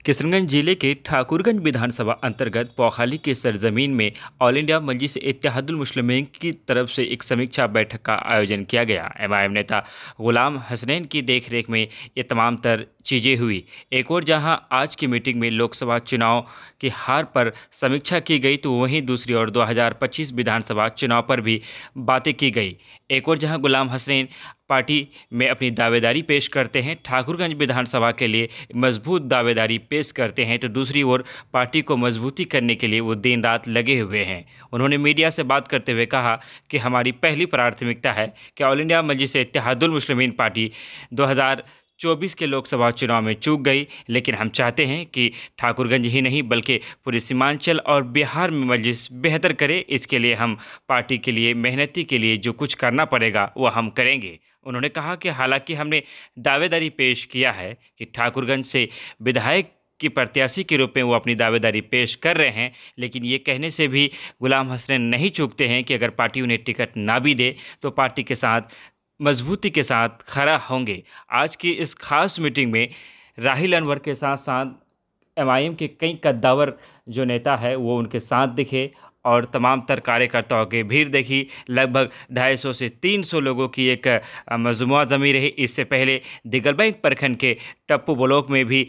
किशनगंज जिले के ठाकुरगंज विधानसभा अंतर्गत पौखाली के सरजमीन में ऑल इंडिया मजलिस इत्तेहादुल मुस्लिमीन की तरफ से एक समीक्षा बैठक का आयोजन किया गया। एमआईएम नेता गुलाम हसनैन की देखरेख में ये तमाम तर चीज़ें हुई। एक और जहां आज की मीटिंग में लोकसभा चुनाव की हार पर समीक्षा की गई, तो वहीं दूसरी ओर 2025 विधानसभा चुनाव पर भी बातें की गई। एक और जहां गुलाम हसनैन पार्टी में अपनी दावेदारी पेश करते हैं, ठाकुरगंज विधानसभा के लिए मजबूत दावेदारी पेश करते हैं, तो दूसरी ओर पार्टी को मजबूती करने के लिए वो दिन रात लगे हुए हैं। उन्होंने मीडिया से बात करते हुए कहा कि हमारी पहली प्राथमिकता है कि ऑल इंडिया मजलिस इत्तेहादुल मुस्लिमीन पार्टी 2024 के लोकसभा चुनाव में चूक गई, लेकिन हम चाहते हैं कि ठाकुरगंज ही नहीं बल्कि पूरे सीमांचल और बिहार में मजलिस बेहतर करे। इसके लिए हम पार्टी के लिए, मेहनती के लिए जो कुछ करना पड़ेगा वो हम करेंगे। उन्होंने कहा कि हालांकि हमने दावेदारी पेश किया है कि ठाकुरगंज से विधायक की प्रत्याशी के रूप में वो अपनी दावेदारी पेश कर रहे हैं, लेकिन ये कहने से भी गुलाम हसनैन नहीं चूकते हैं कि अगर पार्टी उन्हें टिकट ना भी दे तो पार्टी के साथ मजबूती के साथ खड़ा होंगे। आज की इस खास मीटिंग में राहिल अनवर के साथ साथ एमआईएम के कई कद्दावर जो नेता है वो उनके साथ दिखे और तमाम तर कार्यकर्ताओं की भीड़ देखी। लगभग 250 से 300 लोगों की एक मजमुआ जमी रही। इससे पहले दिगलबैंक प्रखंड के टप्पू ब्लॉक में भी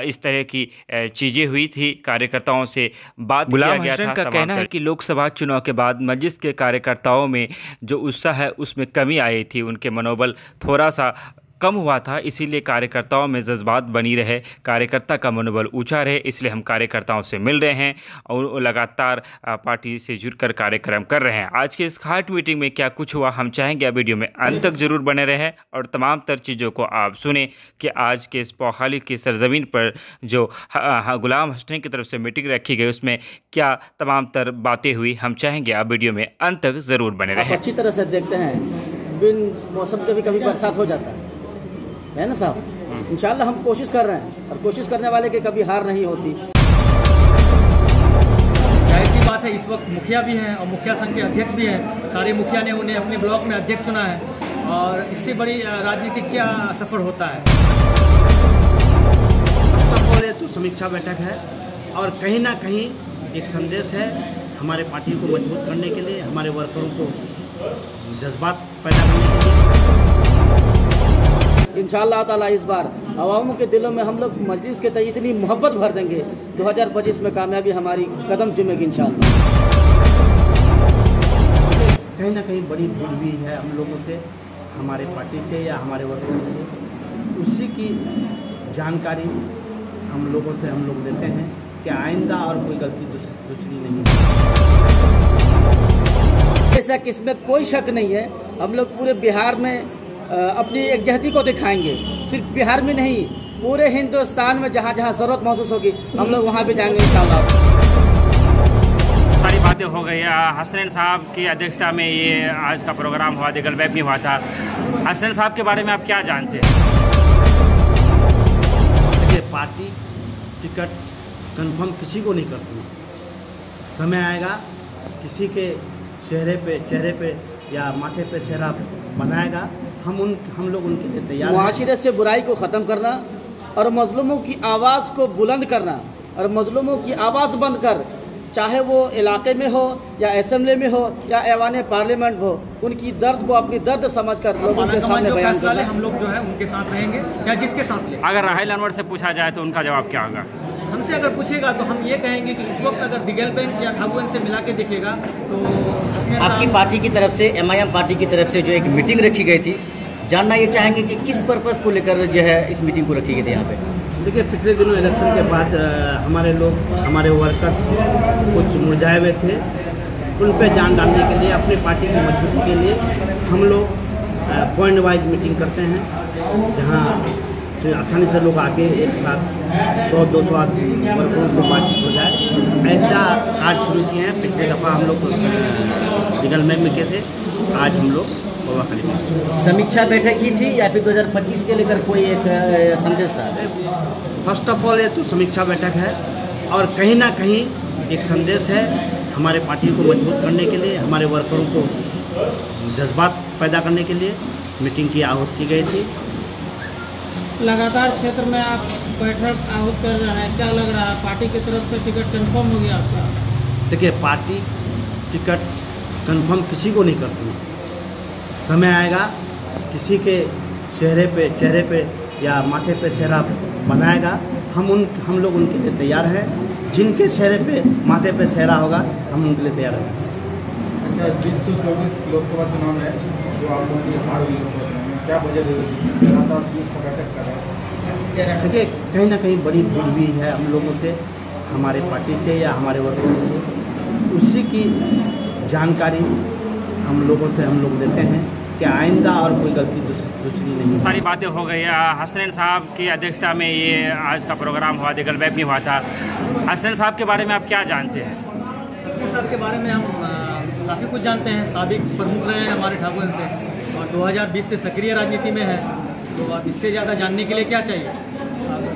इस तरह की चीज़ें हुई थी। कार्यकर्ताओं से बात किया गया था। का कहना है कि लोकसभा चुनाव के बाद मजलिस के कार्यकर्ताओं में जो उत्साह है उसमें कमी आई थी, उनके मनोबल थोड़ा सा कम हुआ था, इसीलिए कार्यकर्ताओं में जज्बात बनी रहे, कार्यकर्ता का मनोबल ऊंचा रहे, इसलिए हम कार्यकर्ताओं से मिल रहे हैं और लगातार पार्टी से जुड़कर कार्यक्रम कर रहे हैं। आज के इस खास मीटिंग में क्या कुछ हुआ हम चाहेंगे आप वीडियो में अंत तक जरूर बने रहें और तमाम तर चीज़ों को आप सुने कि आज के इस पौखाली की सरजमीन पर जो गुलाम हसनैन की तरफ से मीटिंग रखी गई उसमें क्या तमाम तर बातें हुई। हम चाहेंगे आप वीडियो में अंत तक ज़रूर बने रहें। अच्छी तरह से देखते हैं, बिन मौसम के भी कभी बरसात हो जाता है ना साहब। इंशाल्लाह हम कोशिश कर रहे हैं और कोशिश करने वाले की कभी हार नहीं होती। जाहिर सी बात है, इस वक्त मुखिया भी हैं और मुखिया संघ के अध्यक्ष भी हैं। सारे मुखिया ने उन्हें अपने ब्लॉक में अध्यक्ष चुना है और इससे बड़ी राजनीति क्या सफर होता है। बोले तो समीक्षा बैठक है और कहीं ना कहीं एक संदेश है हमारे पार्टी को मजबूत करने के लिए, हमारे वर्करों को जज्बात पैदा करने के लिए। इंशाअल्लाह ताला इस बार अवामों के दिलों में हम लोग मजलिस के तहत इतनी मोहब्बत भर देंगे, 2025 में कामयाबी हमारी कदम चुमेगी इंशाअल्लाह। कहीं ना कहीं बड़ी भीड़ भी है हम लोगों से, हमारे पार्टी से या हमारे वर्करों से, उसी की जानकारी हम लोग देते हैं कि आइंदा और कोई गलती दूसरी नहीं है। ऐसा किसमें कोई शक नहीं है। हम लोग पूरे बिहार में अपनी एकजहती को दिखाएंगे, सिर्फ बिहार में नहीं पूरे हिंदुस्तान में जहाँ जहाँ ज़रूरत महसूस होगी हम लोग वहाँ भी जाएंगे इंशाअल्लाह। सारी बातें हो गई। हसनैन साहब की अध्यक्षता में ये आज का प्रोग्राम हुआ, दिगलबैंक में हुआ था। हसनैन साहब के बारे में आप क्या जानते हैं? देखिए, पार्टी टिकट कंफर्म किसी को नहीं करती। समय आएगा किसी के चेहरे पे या माथे पे चेहरा बनाएगा, हम लोग उनके लिए तैयार हैं। मुआशिरे से बुराई को ख़त्म करना और मजलूमों की आवाज़ को बुलंद करना और मजलूमों की आवाज़ बंद कर, चाहे वो इलाके में हो या असेंबली में हो या ऐवान पार्लियामेंट हो, उनकी दर्द को अपनी दर्द समझकर लोगों के सामने बयान करना। हम लोग जो है उनके साथ रहेंगे, चाहे जिसके साथ ले। अगर राहिल अनवर से पूछा जाए तो उनका जवाब क्या होगा? हमसे अगर पूछेगा तो हम ये कहेंगे कि इस वक्त अगर दिगलबैंक या ठाकुरगंज से मिला के देखेगा तो आपकी पार्टी की तरफ से, एमआईएम पार्टी की तरफ से जो एक मीटिंग रखी गई थी, जानना ये चाहेंगे कि किस पर्पस को लेकर जो है इस मीटिंग को रखी गई थी यहाँ पे? देखिए, पिछले दिनों इलेक्शन के बाद हमारे वर्कर्स कुछ मुरझाए हुए थे, उन पे जान डालने के लिए, अपनी पार्टी की मजबूती के लिए हम लोग पॉइंट वाइज मीटिंग करते हैं, जहाँ से आसानी से लोग आके एक साथ 100-200 वर्करों से बातचीत हो जाए। ऐसा कार्य शुरू किए हैं। पिछले दफ़ा हम लोग दिगलबैंक में किए थे, आज हम लोग पौखाली में। समीक्षा बैठक की थी या फिर 2025 के लेकर कोई एक संदेश था? फर्स्ट ऑफ ऑल ये तो समीक्षा बैठक है और कहीं ना कहीं एक संदेश है हमारे पार्टी को मजबूत करने के लिए, हमारे वर्करों को जज्बात पैदा करने के लिए मीटिंग की आहूत की गई थी। लगातार क्षेत्र में आप बैठक आहूत कर रहे हैं, क्या लग रहा है पार्टी की तरफ से टिकट कंफर्म हो गया आपका? देखिए, पार्टी टिकट कंफर्म किसी को नहीं करती। समय आएगा, किसी के चेहरे पे या माथे पे सेहरा बनाएगा, हम लोग उनके लिए तैयार हैं। जिनके चेहरे पे माथे पे सेहरा होगा, हम उनके लिए तैयार हैं। अच्छा, 2024 लोकसभा चुनाव में जो आप लोगों की हार हुई क्या वजह बैठक कर रहे हैं? देखिए, कहीं ना कहीं बड़ी भीड़ भी है हम लोगों से, हमारे पार्टी से या हमारे वर्गों से, उसी की जानकारी हम लोग देते हैं कि आइंदा और कोई गलती दूसरी नहीं। सारी बातें हो गई। हसनैन साहब की अध्यक्षता में ये आज का प्रोग्राम हुआ, दिगल वेब में हुआ था। हसनैन साहब के बारे में आप क्या जानते हैं? हसनैन साहब के बारे में हम काफ़ी कुछ जानते हैं। साबिक प्रमुख रहे हैं हमारे ठाकुर से, और 2020 से सक्रिय राजनीति में है, तो अब इससे ज़्यादा जानने के लिए क्या चाहिए?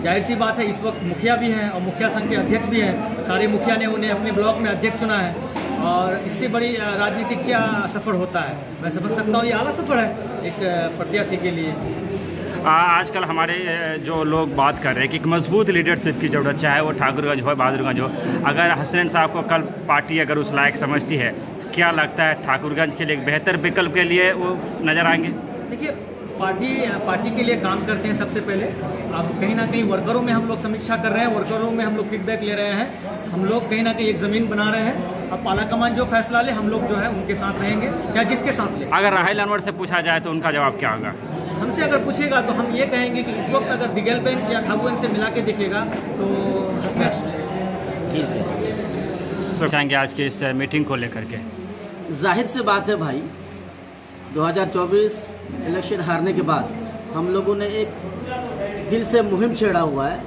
जाहिर सी बात है, इस वक्त मुखिया भी हैं और मुखिया संघ के अध्यक्ष भी हैं। सारे मुखिया ने उन्हें अपने ब्लॉक में अध्यक्ष चुना है, और इससे बड़ी राजनीति क्या सफ़र होता है? मैं समझ सकता हूँ ये आला सफ़र है एक प्रत्याशी के लिए। आजकल हमारे जो लोग बात कर रहे हैं कि एक मजबूत लीडरशिप की ज़रूरत, चाहे वो ठाकुरगंज हो, बहादुरगंज हो। अगर हसनैन साहब को कल पार्टी अगर उस लायक समझती है, तो क्या लगता है ठाकुरगंज के लिए एक बेहतर विकल्प के लिए वो नज़र आएंगे? देखिए, पार्टी के लिए काम करते हैं सबसे पहले। अब कहीं ना कहीं वर्करों में हम लोग समीक्षा कर रहे हैं, वर्करों में हम लोग फीडबैक ले रहे हैं, हम लोग कहीं ना कहीं एक ज़मीन बना रहे हैं। अब पाला कमान जो फैसला ले, हम लोग जो है उनके साथ रहेंगे, या जिसके साथ ले। अगर राहिल अनवर से पूछा जाए तो उनका जवाब क्या होगा? हमसे अगर पूछेगा तो हम ये कहेंगे कि इस वक्त अगर दिगल बैंक या ठाकुरगंज से मिला के दिखेगा तो चाहेंगे आज की इस मीटिंग को लेकर के। जाहिर सी बात है भाई, 2024 इलेक्शन हारने के बाद हम लोगों ने एक दिल से मुहिम छेड़ा हुआ है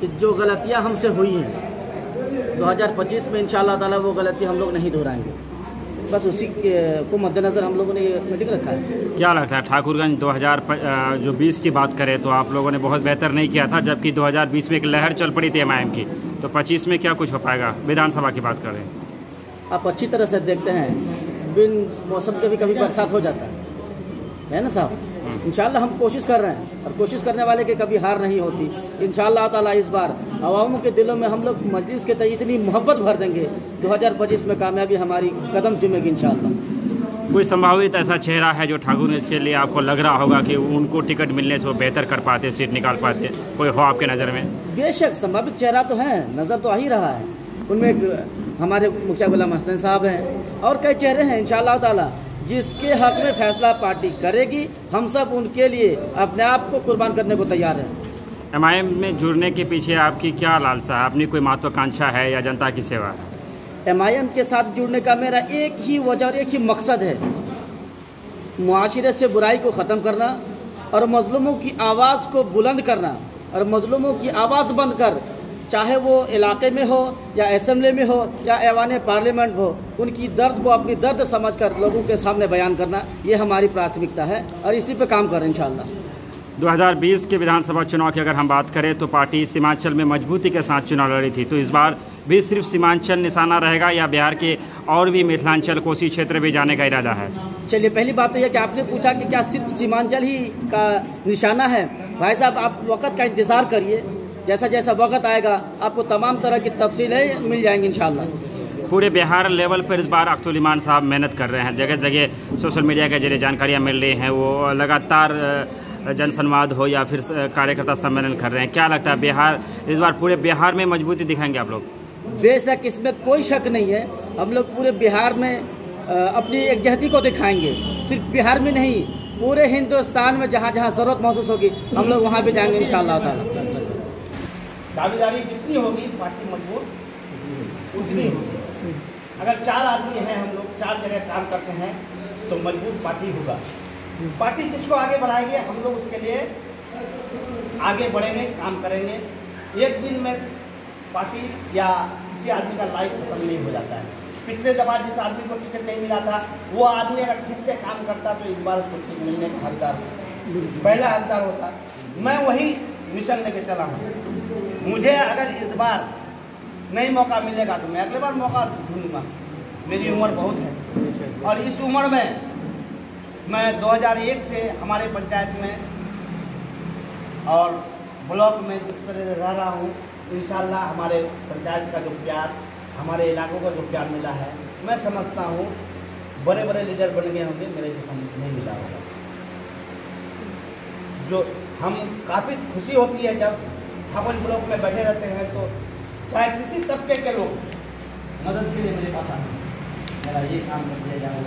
कि जो गलतियां हमसे हुई हैं 2025 में इंशाअल्लाह ताला वो गलती हम लोग नहीं दोहराएंगे। बस उसी को मद्देनज़र हम लोगों ने ये मीटिंग रखा है। क्या लगता है ठाकुरगंज 2020 की बात करें तो आप लोगों ने बहुत बेहतर नहीं किया था, जबकि 2020 में एक लहर चल पड़ी थी MIM की, तो 25 में क्या कुछ हो पाएगा? विधानसभा की बात कर रहे हैं। आप अच्छी तरह से देखते हैं, बिन मौसम के भी कभी बरसात हो जाता है ना साहब। इंशाल्लाह हम कोशिश कर रहे हैं, और कोशिश करने वाले की कभी हार नहीं होती। इंशाल्लाह ताला इस बार अवामों के दिलों में हम लोग मजलिस के तहत इतनी मोहब्बत भर देंगे, 2025 में कामयाबी हमारी कदम चूमेगी इंशाल्लाह। कोई संभावित ऐसा चेहरा है जो ठाकुरगंज के लिए आपको लग रहा होगा कि उनको टिकट मिलने से वो बेहतर कर पाते, सीट निकाल पाते, कोई हो आपके नज़र में? बेशक संभावित चेहरा तो है, नज़र तो आ ही रहा है। उनमें हमारे मुखिया गुलाम हसन साहब हैं, और कई चेहरे हैं। इंशाल्लाह ताला जिसके हक में फैसला पार्टी करेगी, हम सब उनके लिए अपने आप को कुर्बान करने को तैयार हैं। MIM में जुड़ने के पीछे आपकी क्या लालसा है? अपनी कोई महत्वाकांक्षा है या जनता की सेवा? MIM के साथ जुड़ने का मेरा एक ही वजह और एक ही मकसद है, मुआशरे से बुराई को ख़त्म करना और मजलूमों की आवाज़ को बुलंद करना, और मजलूमों की आवाज़ बंद कर, चाहे वो इलाके में हो या असेंबली में हो या ऐवान पार्लियामेंट हो, उनकी दर्द को अपनी दर्द समझकर लोगों के सामने बयान करना, ये हमारी प्राथमिकता है, और इसी पे काम करें इंशाल्लाह। 2020 के विधानसभा चुनाव की अगर हम बात करें तो पार्टी सीमांचल में मजबूती के साथ चुनाव लड़ी थी, तो इस बार भी सिर्फ सीमांचल निशाना रहेगा या बिहार के और भी मिथिलांचल कोसी क्षेत्र भी जाने का इरादा है? चलिए, पहली बात तो यह कि आपने पूछा कि क्या सिर्फ सीमांचल ही का निशाना है। भाई साहब, आप वक्त का इंतज़ार करिए, जैसा जैसा वक्त आएगा आपको तमाम तरह की तफसीलें मिल जाएंगी इंशाल्लाह। पूरे बिहार लेवल पर इस बार अख्तुल ईमान साहब मेहनत कर रहे हैं, जगह जगह सोशल मीडिया के जरिए जानकारियाँ मिल रही हैं, वो लगातार जनसंवाद हो या फिर कार्यकर्ता सम्मेलन कर रहे हैं। क्या लगता है बिहार इस बार पूरे बिहार में मजबूती दिखाएंगे आप लोग? बेशक, इसमें कोई शक नहीं है। हम लोग पूरे बिहार में अपनी एकजहती को दिखाएंगे, सिर्फ बिहार में नहीं, पूरे हिंदुस्तान में जहाँ जहाँ ज़रूरत महसूस होगी हम लोग वहाँ भी जाएंगे इंशाअल्लाह ताला। दावेदारी जितनी होगी पार्टी मजबूत उतनी होगी। अगर 4 आदमी हैं, हम लोग 4 जगह काम करते हैं तो मजबूत पार्टी होगा। पार्टी जिसको आगे बढ़ाएंगे हम लोग उसके लिए आगे बढ़ेंगे, काम करेंगे। एक दिन में पार्टी या किसी आदमी का लाइफ खत्म नहीं हो जाता है। पिछले दफा जिस आदमी को टिकट नहीं मिला था, वो आदमी अगर ठीक से काम करता तो इस बार उसको टिकट मिलने का हकदार पहला हकदार होता। मैं वही मिशन लेके चला हूँ। मुझे अगर इस बार नहीं मौका मिलेगा तो मैं अगले बार मौका ढूंढूंगा। मेरी उम्र बहुत है, और इस उम्र में मैं 2001 से हमारे पंचायत में और ब्लॉक में जिस तरह से रह रहा हूँ, इंशाल्लाह हमारे पंचायत का जो प्यार, हमारे इलाकों का जो प्यार मिला है, मैं समझता हूँ बड़े बड़े लीडर बन गए होंगे, मेरे को नहीं मिला होगा। जो हम काफ़ी खुशी होती है जब ठाकुर ब्लॉक में बैठे रहते हैं, तो चाहे किसी तबके के लोग मदद के लिए मेरे पास आते हैं, मेरा ये काम कर दिया जाए।